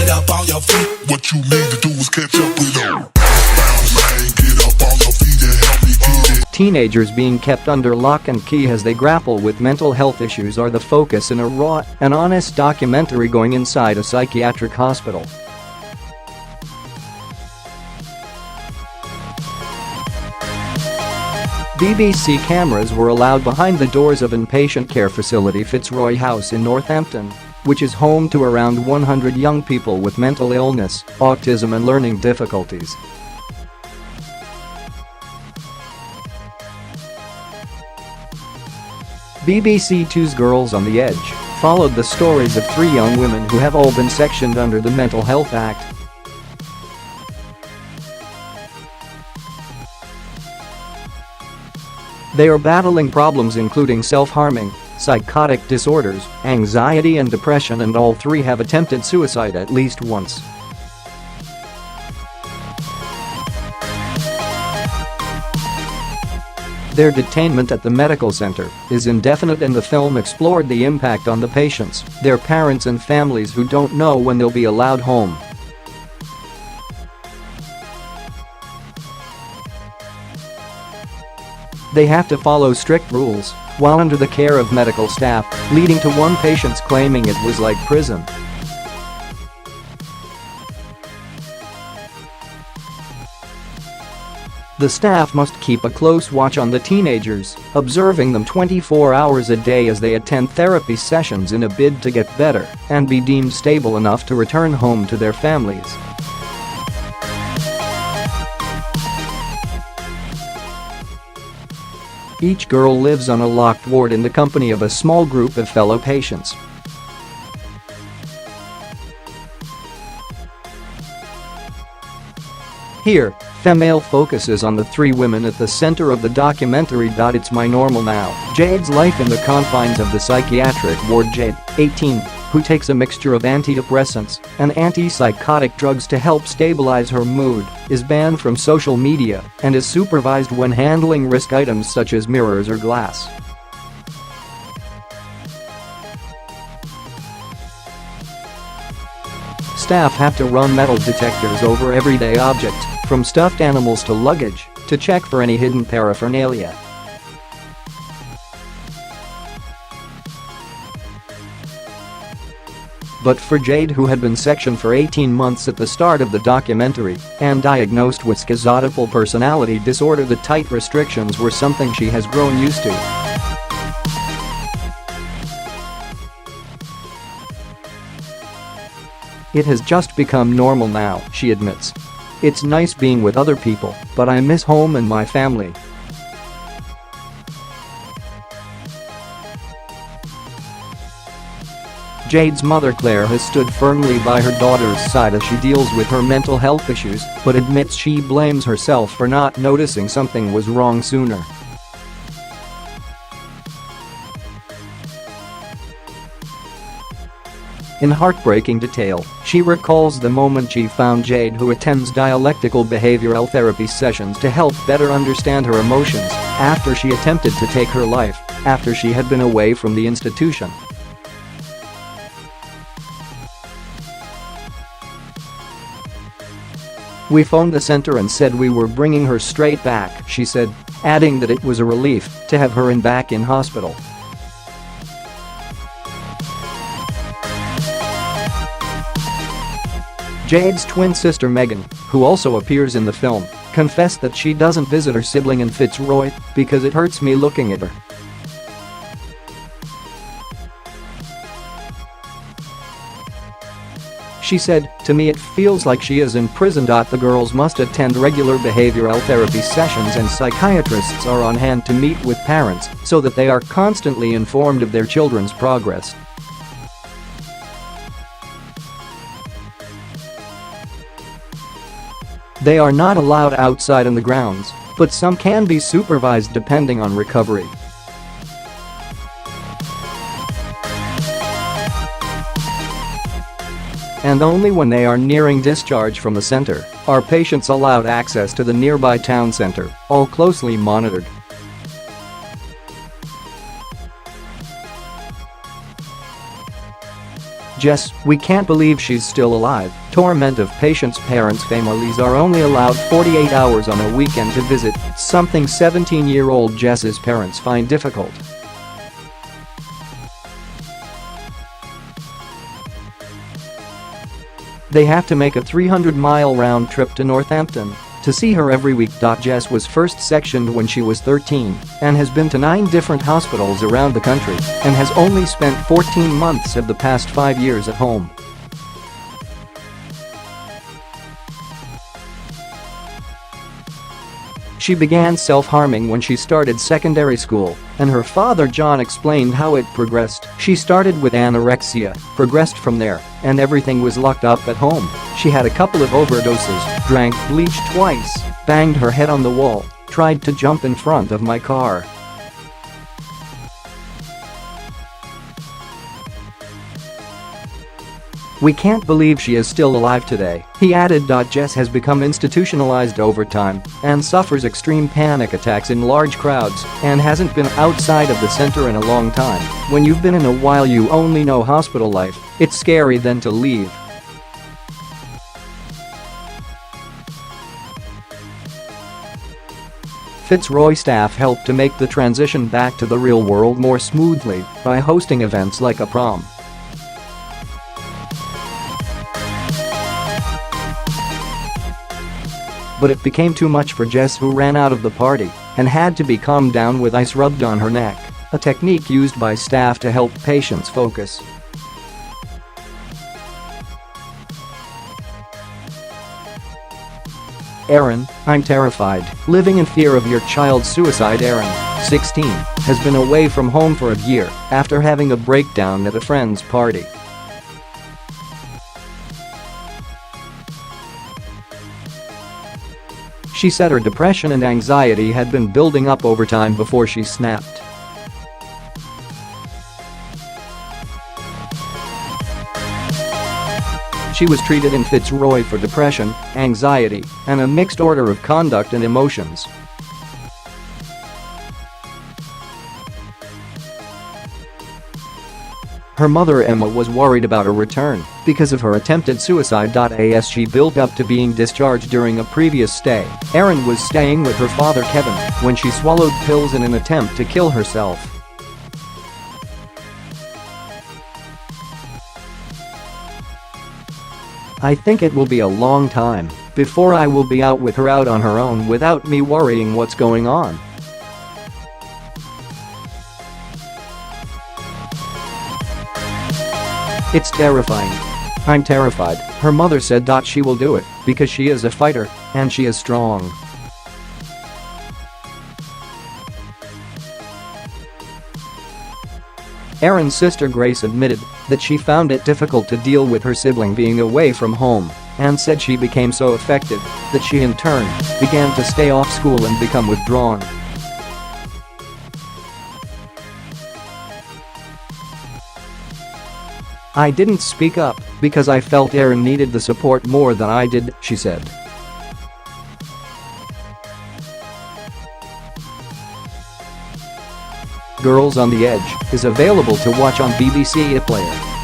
get up on your feet. What you need to do is catch up with them. Bounce, man, get up on your feet and help me get it. Teenagers being kept under lock and key as they grapple with mental health issues are the focus in a raw and honest documentary going inside a psychiatric hospital. BBC cameras were allowed behind the doors of inpatient care facility Fitzroy House in Northampton, which is home to around 100 young people with mental illness, autism and learning difficulties. BBC Two's Girls on the Edge followed the stories of 3 young women who have all been sectioned under the Mental Health Act. They are battling problems including self-harming, psychotic disorders, anxiety and depression, and all 3 have attempted suicide at least once. Their detainment at the medical center is indefinite, and the film explored the impact on the patients, their parents and families who don't know when they'll be allowed home. They have to follow strict rules while under the care of medical staff, leading to one patient claiming it was like prison. The staff must keep a close watch on the teenagers, observing them 24 hours a day as they attend therapy sessions in a bid to get better and be deemed stable enough to return home to their families. Each girl lives on a locked ward in the company of a small group of fellow patients. Here, Female focuses on the 3 women at the center of the documentary. It's my normal now. Jade's life in the confines of the psychiatric ward. Jade, 18, who takes a mixture of antidepressants and antipsychotic drugs to help stabilize her mood, is banned from social media and is supervised when handling risk items such as mirrors or glass. Staff have to run metal detectors over everyday objects, from stuffed animals to luggage, to check for any hidden paraphernalia. But for Jade, who had been sectioned for 18 months at the start of the documentary and diagnosed with schizotypal personality disorder, the tight restrictions were something she has grown used to. It has just become normal now, she admits. It's nice being with other people, but I miss home and my family. Jade's mother Claire has stood firmly by her daughter's side as she deals with her mental health issues, but admits she blames herself for not noticing something was wrong sooner. In heartbreaking detail, she recalls the moment she found Jade, who attends dialectical behavioral therapy sessions to help better understand her emotions, after she attempted to take her life after she had been away from the institution. We phoned the center and said we were bringing her straight back, she said, adding that it was a relief to have her back in hospital. Jade's twin sister Megan, who also appears in the film, confessed that she doesn't visit her sibling in Fitzroy because it hurts me looking at her. She said, "To me it feels like she is in prison. The girls must attend regular behavioral therapy sessions and psychiatrists are on hand to meet with parents so that they are constantly informed of their children's progress." They are not allowed outside in the grounds, but some can be supervised depending on recovery. And only when they are nearing discharge from the center are patients allowed access to the nearby town center, all closely monitored. Jess, we can't believe she's still alive. Torment of patients' parents' families are only allowed 48 hours on a weekend to visit, something 17-year-old Jess's parents find difficult. They have to make a 300-mile round trip to Northampton to see her every week. Jess was first sectioned when she was 13 and has been to 9 different hospitals around the country and has only spent 14 months of the past 5 years at home. She began self-harming when she started secondary school, and her father John explained how it progressed. She started with anorexia, progressed from there, and everything was locked up at home. She had a couple of overdoses, drank bleach twice, banged her head on the wall, tried to jump in front of my car. We can't believe she is still alive today, he added. Jess has become institutionalized over time and suffers extreme panic attacks in large crowds and hasn't been outside of the center in a long time. When you've been in a while, you only know hospital life. It's scary then to leave. Fitzroy staff helped to make the transition back to the real world more smoothly by hosting events like a prom. But it became too much for Jess, who ran out of the party and had to be calmed down with ice rubbed on her neck, a technique used by staff to help patients focus. Erin, I'm terrified, living in fear of your child's suicide. Erin, 16, has been away from home for a year after having a breakdown at a friend's party. She said her depression and anxiety had been building up over time before she snapped. She was treated in Fitzroy for depression, anxiety, and a mixed order of conduct and emotions. Her mother Emma was worried about her return because of her attempted suicide. As she built up to being discharged during a previous stay, Erin was staying with her father Kevin when she swallowed pills in an attempt to kill herself. I think it will be a long time before I will be out with her out on her own without me worrying what's going on. It's terrifying. I'm terrified, her mother said. She will do it because she is a fighter and she is strong. Erin's sister Grace admitted that she found it difficult to deal with her sibling being away from home and said she became so affected that she in turn began to stay off school and become withdrawn. I didn't speak up because I felt Erin needed the support more than I did, she said. Girls on the Edge is available to watch on BBC iPlayer.